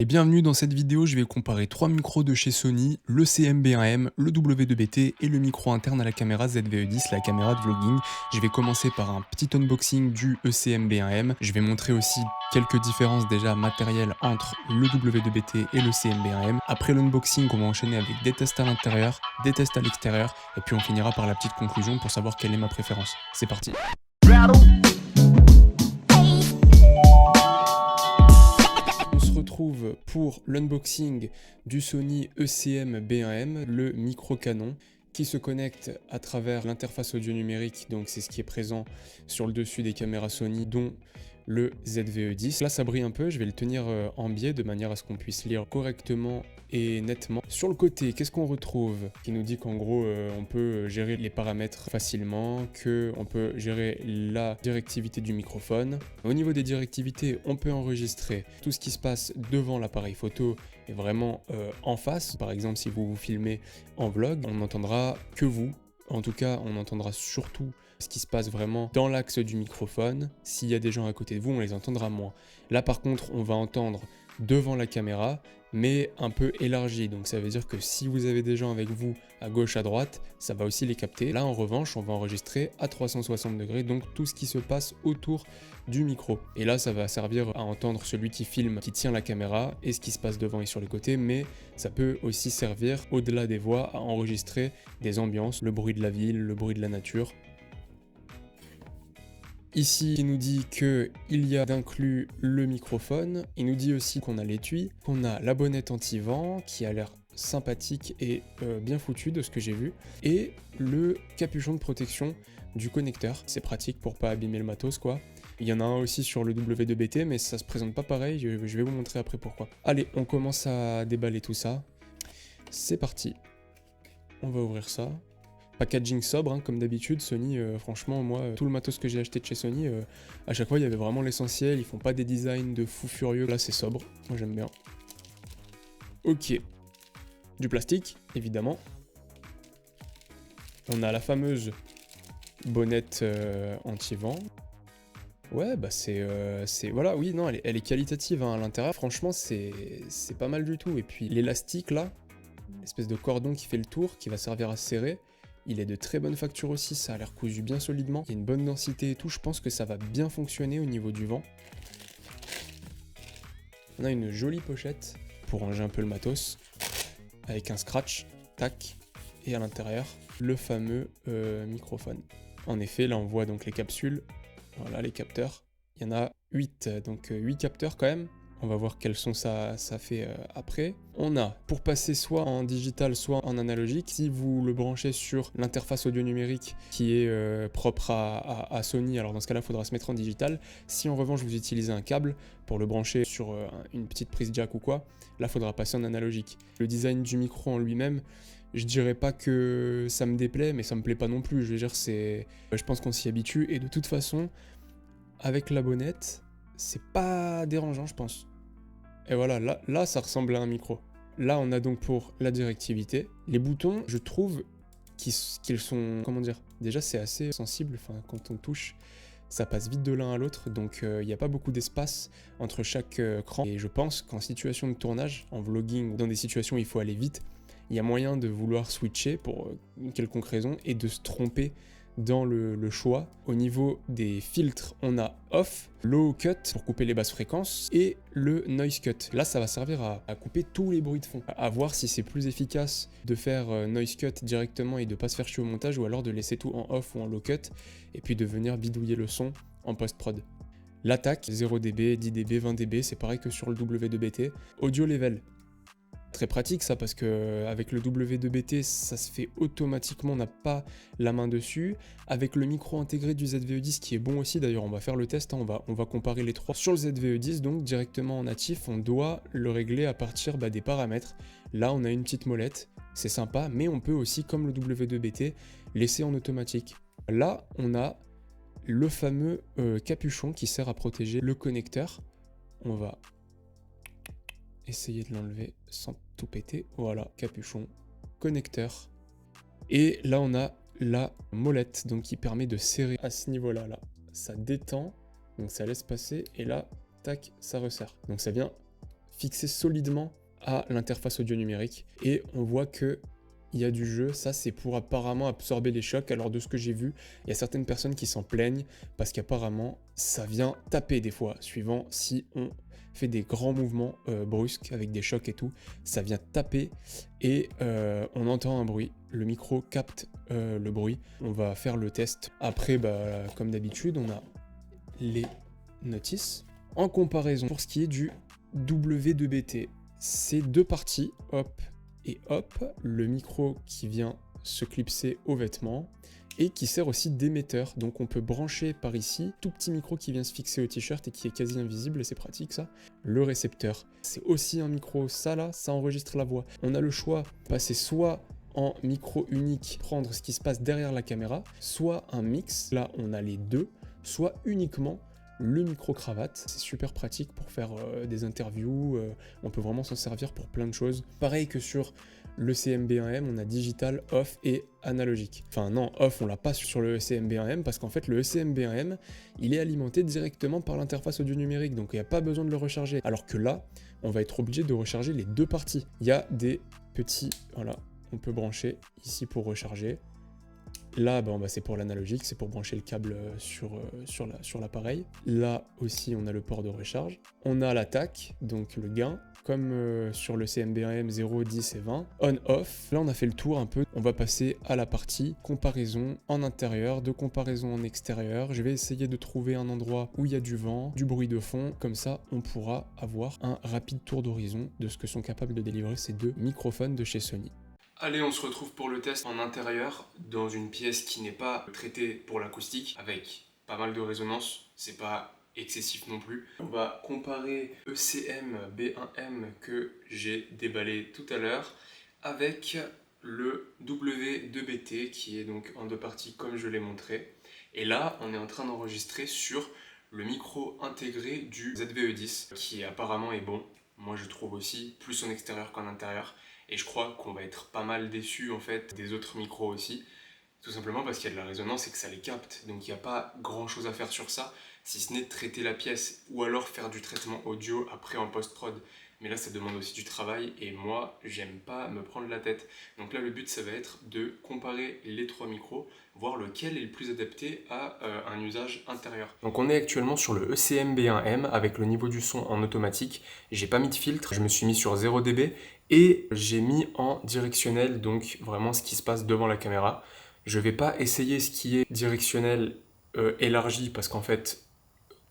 Et bienvenue dans cette vidéo, je vais comparer 3 micros de chez Sony, le CM-B1M, le W2BT et le micro interne à la caméra ZVE10, la caméra de vlogging. Je vais commencer par un petit unboxing du ECM-B1M. Je vais montrer aussi quelques différences déjà matérielles entre le W2BT et le CM-B1M. Après l'unboxing, on va enchaîner avec des tests à l'intérieur, des tests à l'extérieur, et puis on finira par la petite conclusion pour savoir quelle est ma préférence. C'est parti. Retrouve pour l'unboxing du Sony ECM-B1M, le micro canon qui se connecte à travers l'interface audio numérique, donc c'est ce qui est présent sur le dessus des caméras Sony, dont le ZVE10. Là ça brille un peu, je vais le tenir en biais de manière à ce qu'on puisse lire correctement et nettement. Sur le côté, qu'est-ce qu'on retrouve? Qui nous dit qu'en gros on peut gérer les paramètres facilement, qu'on peut gérer la directivité du microphone. Au niveau des directivités, on peut enregistrer tout ce qui se passe devant l'appareil photo et vraiment en face. Par exemple, si vous vous filmez en vlog, on n'entendra que vous. En tout cas, on entendra surtout ce qui se passe vraiment dans l'axe du microphone. S'il y a des gens à côté de vous, on les entendra moins. Là, par contre, on va entendre devant la caméra, mais un peu élargi. Donc ça veut dire que si vous avez des gens avec vous à gauche, à droite, ça va aussi les capter. Là, en revanche, on va enregistrer à 360 degrés, donc tout ce qui se passe autour du micro. Et là, ça va servir à entendre celui qui filme, qui tient la caméra, et ce qui se passe devant et sur les côtés, mais ça peut aussi servir, au-delà des voix, à enregistrer des ambiances, le bruit de la ville, le bruit de la nature. Ici, il nous dit qu'il y a d'inclus le microphone. Il nous dit aussi qu'on a l'étui, qu'on a la bonnette anti-vent qui a l'air sympathique et bien foutu de ce que j'ai vu, et le capuchon de protection du connecteur. C'est pratique pour pas abîmer le matos quoi. Il y en a un aussi sur le W2BT, mais ça se présente pas pareil, je vais vous montrer après pourquoi. Allez, on commence à déballer tout ça. C'est parti. On va ouvrir ça. Packaging sobre, hein, comme d'habitude. Sony, franchement, moi, tout le matos que j'ai acheté de chez Sony, à chaque fois, il y avait vraiment l'essentiel. Ils font pas des designs de fou furieux. Là, c'est sobre. Moi, j'aime bien. Ok. Du plastique, évidemment. On a la fameuse bonnette anti-vent. Ouais, bah c'est... voilà, oui, non, elle est qualitative hein, à l'intérieur. Franchement, c'est pas mal du tout. Et puis, l'élastique, là, l'espèce de cordon qui fait le tour, qui va servir à serrer, il est de très bonne facture aussi, ça a l'air cousu bien solidement. Il y a une bonne densité et tout, je pense que ça va bien fonctionner au niveau du vent. On a une jolie pochette pour ranger un peu le matos, avec un scratch, tac, et à l'intérieur, le fameux microphone. En effet, là on voit donc les capsules, voilà les capteurs. Il y en a 8, donc 8 capteurs quand même. On va voir quel son ça fait après. On a, pour passer soit en digital, soit en analogique, si vous le branchez sur l'interface audio numérique qui est propre à Sony, alors dans ce cas-là, il faudra se mettre en digital. Si en revanche, vous utilisez un câble pour le brancher sur une petite prise jack ou quoi, là, il faudra passer en analogique. Le design du micro en lui-même, je dirais pas que ça me déplaît, mais ça me plaît pas non plus. Je veux dire, je pense qu'on s'y habitue, et de toute façon, avec la bonnette, c'est pas dérangeant, je pense. Et voilà, là, ça ressemble à un micro. Là, on a donc pour la directivité. Les boutons, je trouve qu'ils sont... Comment dire? Déjà, c'est assez sensible. Enfin, quand on touche, ça passe vite de l'un à l'autre. Donc, il n'y a pas beaucoup d'espace entre chaque cran. Et je pense qu'en situation de tournage, en vlogging, ou dans des situations où il faut aller vite, il y a moyen de vouloir switcher pour une quelconque raison et de se tromper dans le choix. Au niveau des filtres, on a off, low cut pour couper les basses fréquences et le noise cut. Là, ça va servir à couper tous les bruits de fond. À voir si c'est plus efficace de faire noise cut directement et de pas se faire chier au montage, ou alors de laisser tout en off ou en low cut et puis de venir bidouiller le son en post-prod. L'attaque, 0 dB, 10 dB, 20 dB, c'est pareil que sur le W2BT. Audio level. Très pratique ça, parce que avec le W2BT ça se fait automatiquement, on n'a pas la main dessus. Avec le micro intégré du ZVE10 qui est bon aussi, d'ailleurs on va faire le test, hein, on va comparer les trois. Sur le ZVE10 donc directement en natif, on doit le régler à partir des paramètres. Là on a une petite molette, c'est sympa, mais on peut aussi, comme le W2BT, laisser en automatique. Là on a le fameux capuchon qui sert à protéger le connecteur. On va essayer de l'enlever sans tout péter. Voilà, capuchon, connecteur. Et là, on a la molette, donc qui permet de serrer à ce niveau-là. Là, ça détend, donc ça laisse passer. Et là, tac, ça resserre. Donc ça vient fixé solidement à l'interface audio numérique. Et on voit que il y a du jeu, ça c'est pour apparemment absorber les chocs. Alors de ce que j'ai vu, il y a certaines personnes qui s'en plaignent parce qu'apparemment ça vient taper des fois, suivant si on fait des grands mouvements brusques avec des chocs et tout, ça vient taper et on entend un bruit. Le micro capte le bruit. On va faire le test. Après, comme d'habitude, on a les notices. En comparaison, pour ce qui est du W2BT, c'est deux parties, hop et hop, le micro qui vient se clipser au vêtement et qui sert aussi d'émetteur. Donc on peut brancher par ici, tout petit micro qui vient se fixer au t-shirt et qui est quasi invisible, c'est pratique ça. Le récepteur, c'est aussi un micro, ça là, ça enregistre la voix. On a le choix, passer soit en micro unique, prendre ce qui se passe derrière la caméra, soit un mix, là on a les deux, soit uniquement le micro-cravate. C'est super pratique pour faire des interviews, on peut vraiment s'en servir pour plein de choses. Pareil que sur le CMB1M, on a digital, off et analogique. Enfin non, off on l'a pas sur le ECMB1M parce qu'en fait le ECMB1M, il est alimenté directement par l'interface audio numérique, donc il n'y a pas besoin de le recharger. Alors que là, on va être obligé de recharger les deux parties. Il y a des petits, voilà, on peut brancher ici pour recharger. Là, c'est pour l'analogique, c'est pour brancher le câble sur l'appareil. Là aussi, on a le port de recharge. On a l'attaque, donc le gain, comme sur le CMB1M 0, 10 et 20. On-off, là on a fait le tour un peu. On va passer à la partie comparaison en intérieur, de comparaison en extérieur. Je vais essayer de trouver un endroit où il y a du vent, du bruit de fond. Comme ça, on pourra avoir un rapide tour d'horizon de ce que sont capables de délivrer ces deux microphones de chez Sony. Allez, on se retrouve pour le test en intérieur, dans une pièce qui n'est pas traitée pour l'acoustique, avec pas mal de résonance, c'est pas excessif non plus. On va comparer ECM B1M que j'ai déballé tout à l'heure avec le W2BT qui est donc en deux parties comme je l'ai montré. Et là, on est en train d'enregistrer sur le micro intégré du ZVE10 qui apparemment est bon. Moi je trouve aussi, plus en extérieur qu'en intérieur. Et je crois qu'on va être pas mal déçus en fait des autres micros aussi, tout simplement parce qu'il y a de la résonance et que ça les capte. Donc il n'y a pas grand chose à faire sur ça, si ce n'est de traiter la pièce ou alors faire du traitement audio après en post-prod. Mais là ça demande aussi du travail et moi j'aime pas me prendre la tête. Donc là le but ça va être de comparer les trois micros, voir lequel est le plus adapté à un usage intérieur. Donc on est actuellement sur le ECM B1M avec le niveau du son en automatique. J'ai pas mis de filtre, je me suis mis sur 0 dB et j'ai mis en directionnel, donc vraiment ce qui se passe devant la caméra. Je vais pas essayer ce qui est directionnel élargi parce qu'en fait,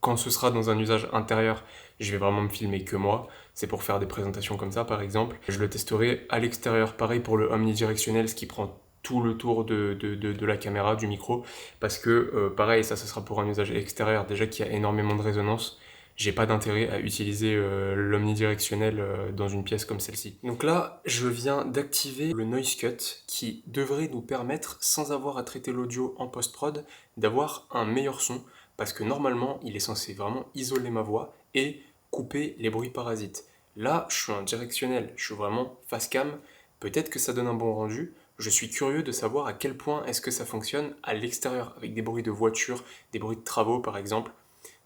quand ce sera dans un usage intérieur, je vais vraiment me filmer que moi. C'est pour faire des présentations comme ça par exemple. Je le testerai à l'extérieur, pareil pour le omnidirectionnel, ce qui prend tout le tour de la caméra, du micro, parce que pareil, ça sera pour un usage extérieur, déjà qu'il y a énormément de résonance. J'ai pas d'intérêt à utiliser l'omnidirectionnel dans une pièce comme celle-ci. Donc là, je viens d'activer le noise cut qui devrait nous permettre, sans avoir à traiter l'audio en post-prod, d'avoir un meilleur son, parce que normalement, il est censé vraiment isoler ma voix et couper les bruits parasites. Là, je suis en directionnel, je suis vraiment face cam, peut-être que ça donne un bon rendu. Je suis curieux de savoir à quel point est-ce que ça fonctionne à l'extérieur, avec des bruits de voiture, des bruits de travaux par exemple.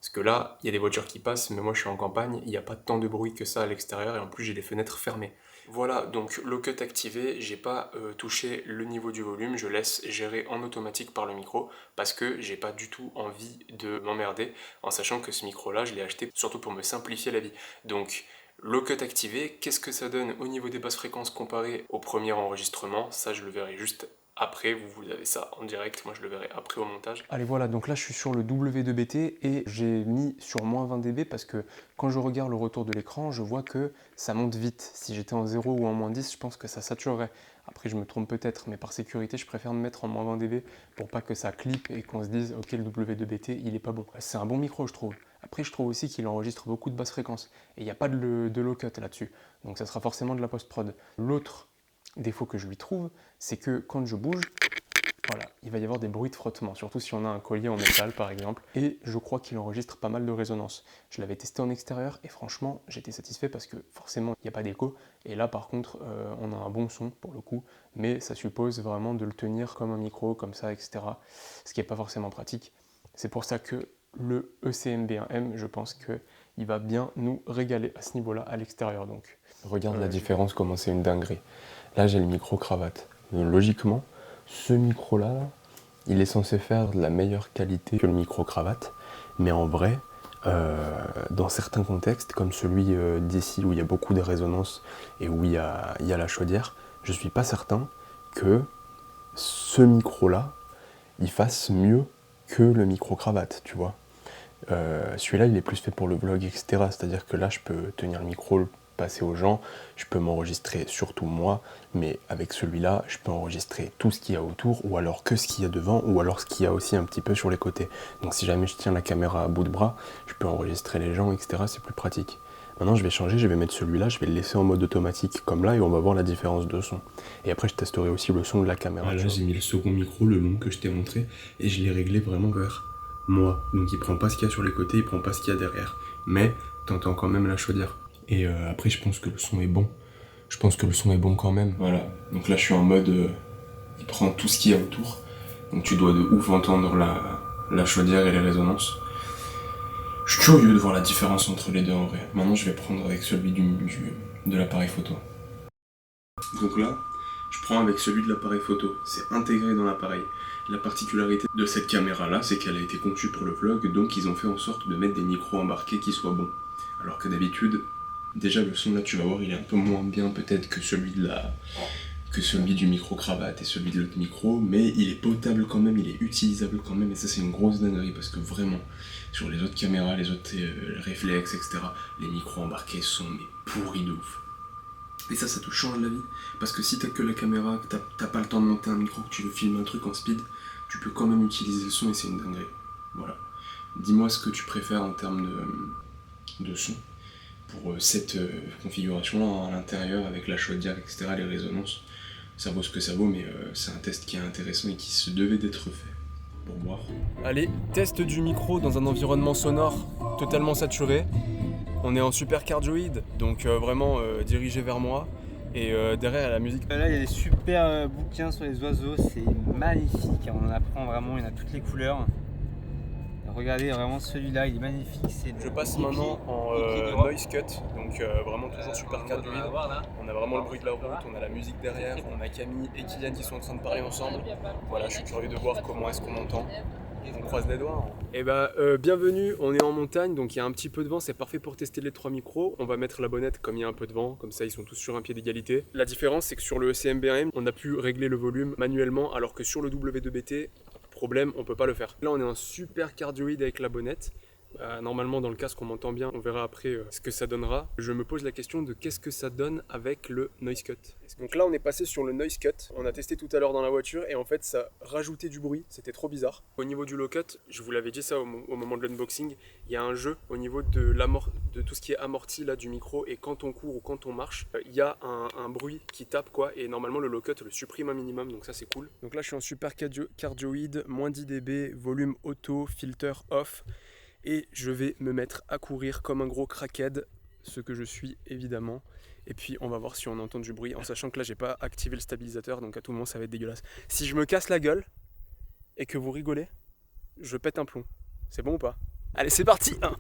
Parce que là, il y a des voitures qui passent, mais moi je suis en campagne, il n'y a pas tant de bruit que ça à l'extérieur, et en plus j'ai les fenêtres fermées. Voilà, donc low cut activé, j'ai pas touché le niveau du volume, je laisse gérer en automatique par le micro, parce que j'ai pas du tout envie de m'emmerder, en sachant que ce micro-là, je l'ai acheté surtout pour me simplifier la vie. Donc, low cut activé, qu'est-ce que ça donne au niveau des basses fréquences comparé au premier enregistrement? Ça, je le verrai juste après, vous avez ça en direct, moi je le verrai après au montage. Allez voilà, donc là je suis sur le W2BT et j'ai mis sur moins 20 dB parce que quand je regarde le retour de l'écran, je vois que ça monte vite. Si j'étais en 0 ou en moins 10, je pense que ça saturerait. Après je me trompe peut-être, mais par sécurité, je préfère me mettre en moins 20 dB pour pas que ça clippe et qu'on se dise ok, le W2BT il est pas bon. C'est un bon micro je trouve. Après je trouve aussi qu'il enregistre beaucoup de basses fréquences et il n'y a pas de low cut là-dessus. Donc ça sera forcément de la post-prod. L'autre défaut que je lui trouve, c'est que quand je bouge, voilà, il va y avoir des bruits de frottement, surtout si on a un collier en métal par exemple, et je crois qu'il enregistre pas mal de résonance. Je l'avais testé en extérieur et franchement j'étais satisfait parce que forcément il n'y a pas d'écho, et là par contre on a un bon son pour le coup, mais ça suppose vraiment de le tenir comme un micro, comme ça, etc. Ce qui n'est pas forcément pratique. C'est pour ça que le ECM-B1M, je pense qu'il va bien nous régaler à ce niveau-là, à l'extérieur donc. Regarde la différence, comment c'est une dinguerie. Là, j'ai le micro-cravate. Logiquement, ce micro-là, il est censé faire de la meilleure qualité que le micro-cravate, mais en vrai, dans certains contextes, comme celui d'ici où il y a beaucoup de résonance et où il y a la chaudière, je suis pas certain que ce micro-là, il fasse mieux que le micro-cravate, tu vois. Celui-là, il est plus fait pour le vlog, etc. C'est-à-dire que là, je peux tenir le micro, le passer aux gens, je peux m'enregistrer surtout moi, mais avec celui-là, je peux enregistrer tout ce qu'il y a autour, ou alors que ce qu'il y a devant, ou alors ce qu'il y a aussi un petit peu sur les côtés. Donc si jamais je tiens la caméra à bout de bras, je peux enregistrer les gens, etc. C'est plus pratique. Maintenant, je vais changer, je vais mettre celui-là, je vais le laisser en mode automatique comme là, et on va voir la différence de son. Et après, je testerai aussi le son de la caméra. Là, j'ai mis le second micro, le long que je t'ai montré, et je l'ai réglé vraiment vers moi. Donc il prend pas ce qu'il y a sur les côtés, il prend pas ce qu'il y a derrière. Mais t'entends quand même la chaudière. Et après, je pense que le son est bon. Je pense que le son est bon quand même. Voilà. Donc là, je suis en mode... il prend tout ce qu'il y a autour. Donc tu dois de ouf entendre la chaudière et les résonances. Je suis curieux de voir la différence entre les deux en vrai. Maintenant, je vais prendre avec celui de l'appareil photo. Donc là, je prends avec celui de l'appareil photo. C'est intégré dans l'appareil. La particularité de cette caméra-là, c'est qu'elle a été conçue pour le vlog, donc ils ont fait en sorte de mettre des micros embarqués qui soient bons. Alors que d'habitude, déjà le son là, tu vas voir, il est un peu moins bien peut-être que celui du micro-cravate et celui de l'autre micro, mais il est potable quand même, il est utilisable quand même, et ça c'est une grosse dinguerie, parce que vraiment, sur les autres caméras, les autres réflexes, etc., les micros embarqués sont mais pourris de ouf. Et ça te change la vie, parce que si t'as que la caméra, que t'as pas le temps de monter un micro, que tu veux filmer un truc en speed, tu peux quand même utiliser le son et c'est une dinguerie. Voilà. Dis-moi ce que tu préfères en termes de son pour cette configuration-là à l'intérieur avec la chaudière, etc., les résonances. Ça vaut ce que ça vaut, mais c'est un test qui est intéressant et qui se devait d'être fait pour voir. Allez, test du micro dans un environnement sonore totalement saturé. On est en super cardioïde, donc vraiment dirigé vers moi. Et derrière la musique. Là, il y a des super bouquins sur les oiseaux, c'est magnifique. On en apprend vraiment, il y en a toutes les couleurs. Regardez vraiment celui-là, il est magnifique. Je passe maintenant en noise cut, donc vraiment toujours super cardioïde. On a vraiment le bruit de la route, on a la musique derrière, on a Camille et Kylian qui sont en train de parler ensemble. Voilà, je suis curieux de voir comment est-ce qu'on entend. On croise les doigts. Et bienvenue, on est en montagne, donc il y a un petit peu de vent, c'est parfait pour tester les 3 micros. On va mettre la bonnette comme il y a un peu de vent, comme ça ils sont tous sur un pied d'égalité. La différence c'est que sur le ECM-B1M, on a pu régler le volume manuellement, alors que sur le W2BT, problème, on peut pas le faire. Là on est en super cardioïde avec la bonnette. Normalement dans le casque on m'entend bien, on verra après ce que ça donnera. Je me pose la question de qu'est-ce que ça donne avec le noise cut. Donc là on est passé sur le noise cut, on a testé tout à l'heure dans la voiture et en fait ça rajoutait du bruit, c'était trop bizarre. Au niveau du low cut, je vous l'avais dit ça au moment de l'unboxing, il y a un jeu au niveau de tout ce qui est amorti là du micro, et quand on court ou quand on marche, il y a un bruit qui tape quoi, et normalement le low cut le supprime un minimum, donc ça c'est cool. Donc là je suis en super cardioïde, moins 10 dB, volume auto, filter off. Et je vais me mettre à courir comme un gros crackhead, ce que je suis évidemment. Et puis on va voir si on entend du bruit, en sachant que là j'ai pas activé le stabilisateur, donc à tout moment ça va être dégueulasse. Si je me casse la gueule et que vous rigolez, je pète un plomb. C'est bon ou pas? Allez, c'est parti hein.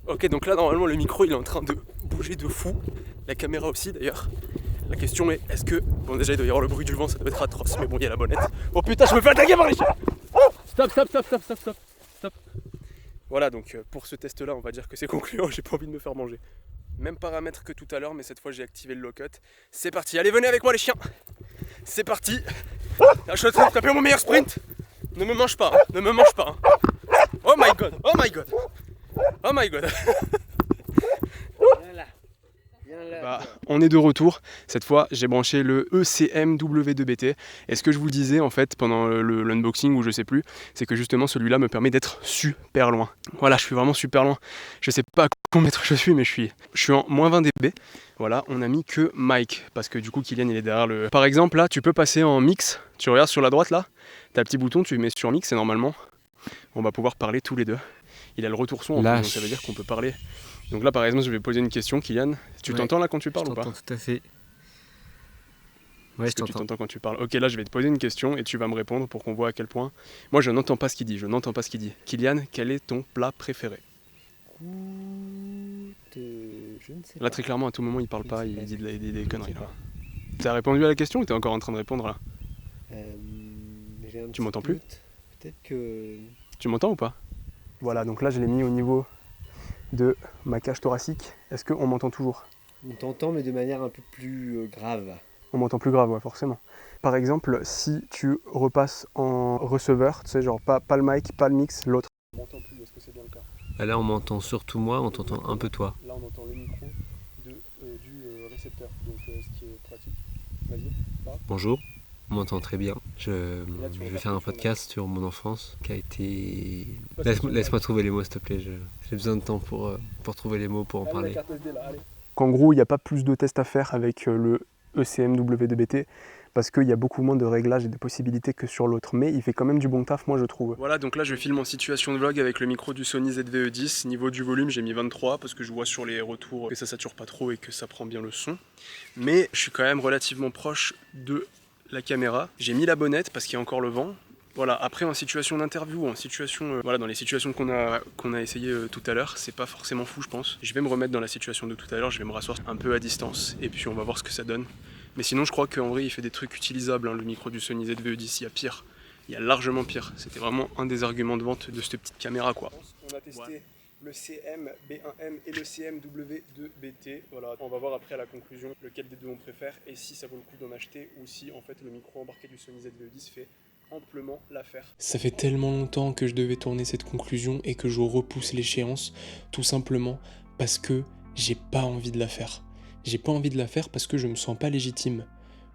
Ok, donc là normalement le micro il est en train de bouger de fou, la caméra aussi d'ailleurs. La question est, est-ce que... Bon déjà il doit y avoir le bruit du vent, ça doit être atroce, mais bon il y a la bonnette. Oh putain, je me fais attaquer par les chiens. Stop. Voilà, donc pour ce test là on va dire que c'est concluant, j'ai pas envie de me faire manger. Même paramètre que tout à l'heure, mais cette fois j'ai activé le low cut. C'est parti, allez venez avec moi les chiens. C'est parti. Je suis en train de taper mon meilleur sprint. Ne me mange pas, ne me mange pas. Oh my god. On est de retour, cette fois j'ai branché le ECM-W2BT, et ce que je vous disais en fait pendant l'unboxing ou je sais plus, c'est que justement celui-là me permet d'être super loin. Voilà, je suis vraiment super loin, je sais pas à combien de mètres je suis, mais je suis en moins 20 dB. Voilà, on a mis que mic, parce que du coup Kylian il est derrière le... Par exemple là, tu peux passer en mix, tu regardes sur la droite là, t'as un petit bouton, tu mets sur mix et normalement on va pouvoir parler tous les deux. Il a le retour son en plus, donc ça veut dire qu'on peut parler. Donc là par exemple je vais poser une question, Kylian, tu t'entends là quand tu parles ou pas? Je t'entends tout à fait. Ouais, Est-ce je que tu t'entends. t'entends quand tu parles? Ok, là je vais te poser une question et tu vas me répondre pour qu'on voit à quel point. Moi je n'entends pas ce qu'il dit, je n'entends pas ce qu'il dit. Kylian, quel est ton plat préféré? Je ne sais Là pas. très clairement à tout moment il parle Je ne pas, sais il pas. dit des Je ne conneries sais là. pas. T'as répondu à la question ou t'es encore en train de répondre là? J'ai un Tu petit m'entends plus? doute. Peut-être que... Tu m'entends ou pas? Voilà, donc là je l'ai mis au niveau de ma cage thoracique. Est-ce qu'on m'entend toujours? On t'entend, mais de manière un peu plus grave. On m'entend plus grave, ouais, forcément. Par exemple, si tu repasses en receveur, tu sais, genre pas le mic, pas le mix, l'autre. On m'entend plus, est-ce que c'est bien le cas? Là, on m'entend surtout moi, on t'entend un peu toi. Là, on entend le micro du récepteur, donc ce qui est pratique. Vas-y, parle. Bonjour, on m'entend très bien. Je tu vais repars faire un sur le podcast sur mon enfance qui a été... Parce que Laisse-moi trouver les mots, s'il te plaît. J'ai besoin de temps pour trouver les mots pour en parler. Qu'en gros, il n'y a pas plus de tests à faire avec le ECM WDBT parce qu'il y a beaucoup moins de réglages et de possibilités que sur l'autre. Mais il fait quand même du bon taf, moi je trouve. Voilà, donc là je filme en situation de vlog avec le micro du Sony ZV-E10. Niveau du volume, j'ai mis 23 parce que je vois sur les retours que ça sature pas trop et que ça prend bien le son. Mais je suis quand même relativement proche de la caméra. J'ai mis la bonnette parce qu'il y a encore le vent. Voilà, après en situation d'interview, en situation, voilà, dans les situations qu'on a essayé tout à l'heure, c'est pas forcément fou je pense. Je vais me remettre dans la situation de tout à l'heure, je vais me rasseoir un peu à distance et puis on va voir ce que ça donne. Mais sinon je crois qu'en vrai il fait des trucs utilisables, hein, le micro du Sony ZV-E10, il y a pire. Il y a largement pire. C'était vraiment un des arguments de vente de cette petite caméra quoi. On a testé le CM B1M et le CM W2BT. Voilà, on va voir après à la conclusion lequel des deux on préfère et si ça vaut le coup d'en acheter ou si en fait le micro embarqué du Sony ZV-E10 fait amplement l'affaire. Ça fait tellement longtemps que je devais tourner cette conclusion et que je repousse l'échéance, tout simplement parce que j'ai pas envie de la faire. J'ai pas envie de la faire parce que je me sens pas légitime.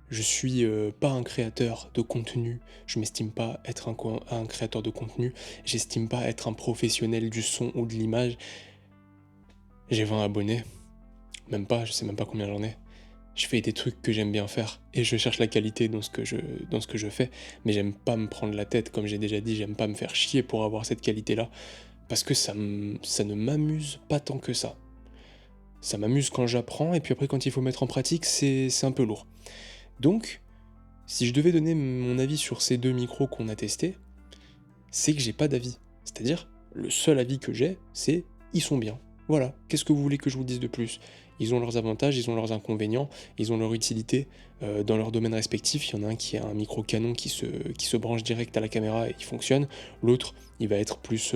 Je suis pas un créateur de contenu, je m'estime pas être un créateur de contenu, j'estime pas être un professionnel du son ou de l'image. J'ai 20 abonnés, même pas, je sais même pas combien j'en ai. Je fais des trucs que j'aime bien faire et je cherche la qualité dans ce que je fais, mais j'aime pas me prendre la tête, comme j'ai déjà dit, j'aime pas me faire chier pour avoir cette qualité-là, parce que ça ne m'amuse pas tant que ça. Ça m'amuse quand j'apprends, et puis après quand il faut mettre en pratique, c'est un peu lourd. Donc, si je devais donner mon avis sur ces deux micros qu'on a testés, c'est que j'ai pas d'avis. C'est-à-dire, le seul avis que j'ai, c'est ils sont bien. Voilà, qu'est-ce que vous voulez que je vous dise de plus? Ils ont leurs avantages, ils ont leurs inconvénients, ils ont leur utilité dans leur domaine respectif. Il y en a un qui a un micro canon qui se branche direct à la caméra et il fonctionne. L'autre, il va être plus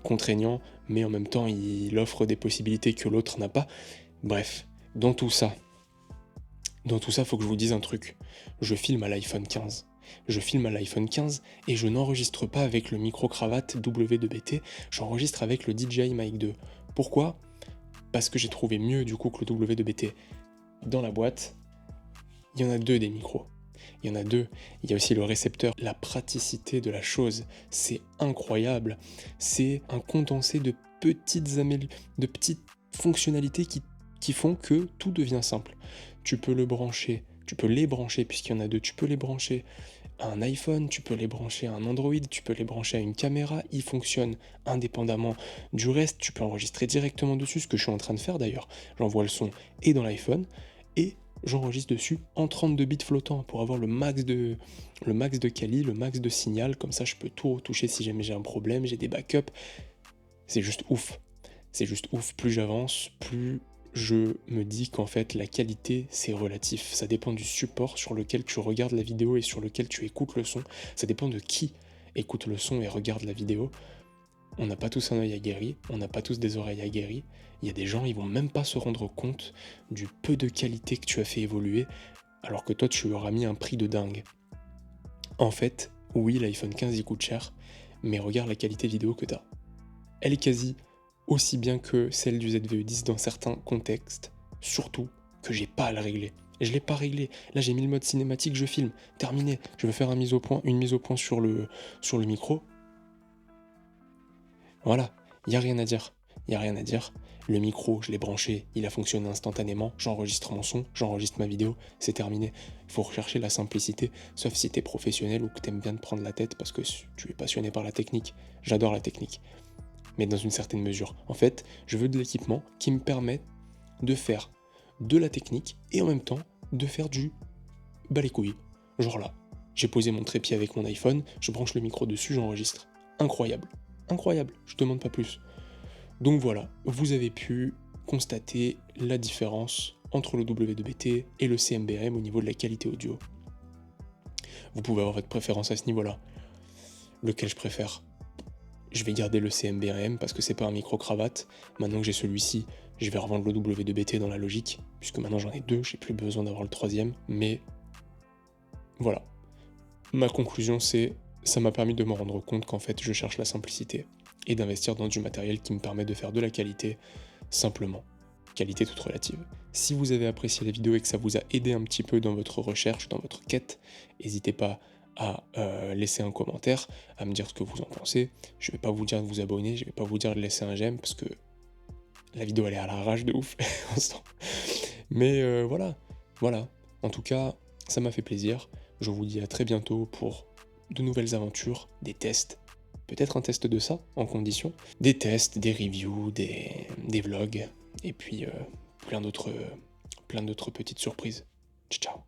contraignant, mais en même temps, il offre des possibilités que l'autre n'a pas. Bref, dans tout ça, faut que je vous dise un truc. Je filme à l'iPhone 15. Je filme à l'iPhone 15 et je n'enregistre pas avec le micro-cravate W2BT, j'enregistre avec le DJI Mic 2. Pourquoi? Parce que j'ai trouvé mieux du coup que le W2BT. Dans la boîte, il y en a deux des micros. Il y en a deux. Il y a aussi le récepteur. La praticité de la chose, c'est incroyable. C'est un condensé de petites fonctionnalités qui font que tout devient simple. Tu peux les brancher puisqu'il y en a deux, tu peux les brancher à un iPhone, tu peux les brancher à un Android, tu peux les brancher à une caméra, ils fonctionnent indépendamment du reste, tu peux enregistrer directement dessus, ce que je suis en train de faire d'ailleurs. J'envoie le son et dans l'iPhone, et j'enregistre dessus en 32 bits flottants pour avoir le max de quali, le max de signal, comme ça je peux tout retoucher si jamais j'ai un problème, j'ai des backups. C'est juste ouf. C'est juste ouf, plus j'avance, plus je me dis qu'en fait la qualité c'est relatif, ça dépend du support sur lequel tu regardes la vidéo et sur lequel tu écoutes le son, ça dépend de qui écoute le son et regarde la vidéo. On n'a pas tous un œil aguerri, on n'a pas tous des oreilles aguerries, il y a des gens ils vont même pas se rendre compte du peu de qualité que tu as fait évoluer alors que toi tu leur as mis un prix de dingue. En fait, oui l'iPhone 15 il coûte cher, mais regarde la qualité vidéo que t'as. Elle est quasi aussi bien que celle du ZV-E10 dans certains contextes, surtout que j'ai pas à le régler. Je l'ai pas réglé. Là j'ai mis le mode cinématique, je filme, terminé. Je veux faire une mise au point sur le micro. Voilà, y a rien à dire. Le micro, je l'ai branché, il a fonctionné instantanément, j'enregistre mon son, j'enregistre ma vidéo, c'est terminé. Il faut rechercher la simplicité, sauf si t'es professionnel ou que t'aimes bien te prendre la tête parce que tu es passionné par la technique. J'adore la technique. Mais dans une certaine mesure. En fait, je veux de l'équipement qui me permet de faire de la technique et en même temps de faire du bas les couilles. Genre là, j'ai posé mon trépied avec mon iPhone, je branche le micro dessus, j'enregistre. Incroyable. Incroyable, je demande pas plus. Donc voilà, vous avez pu constater la différence entre le W2BT et le CMBRM au niveau de la qualité audio. Vous pouvez avoir votre préférence à ce niveau-là. Lequel je préfère? Je vais garder le CMBRM parce que c'est pas un micro-cravate. Maintenant que j'ai celui-ci, je vais revendre le W2BT dans la logique, puisque maintenant j'en ai deux, j'ai plus besoin d'avoir le troisième, mais voilà. Ma conclusion c'est, ça m'a permis de me rendre compte qu'en fait je cherche la simplicité et d'investir dans du matériel qui me permet de faire de la qualité simplement. Qualité toute relative. Si vous avez apprécié la vidéo et que ça vous a aidé un petit peu dans votre recherche, dans votre quête, n'hésitez pas à laisser un commentaire, à me dire ce que vous en pensez. Je vais pas vous dire de vous abonner, je vais pas vous dire de laisser un j'aime parce que la vidéo elle est à l'arrache de ouf. Mais voilà. En tout cas, ça m'a fait plaisir. Je vous dis à très bientôt pour de nouvelles aventures, des tests, peut-être un test de ça en condition, des tests, des reviews, des vlogs, et puis plein d'autres petites surprises. Ciao.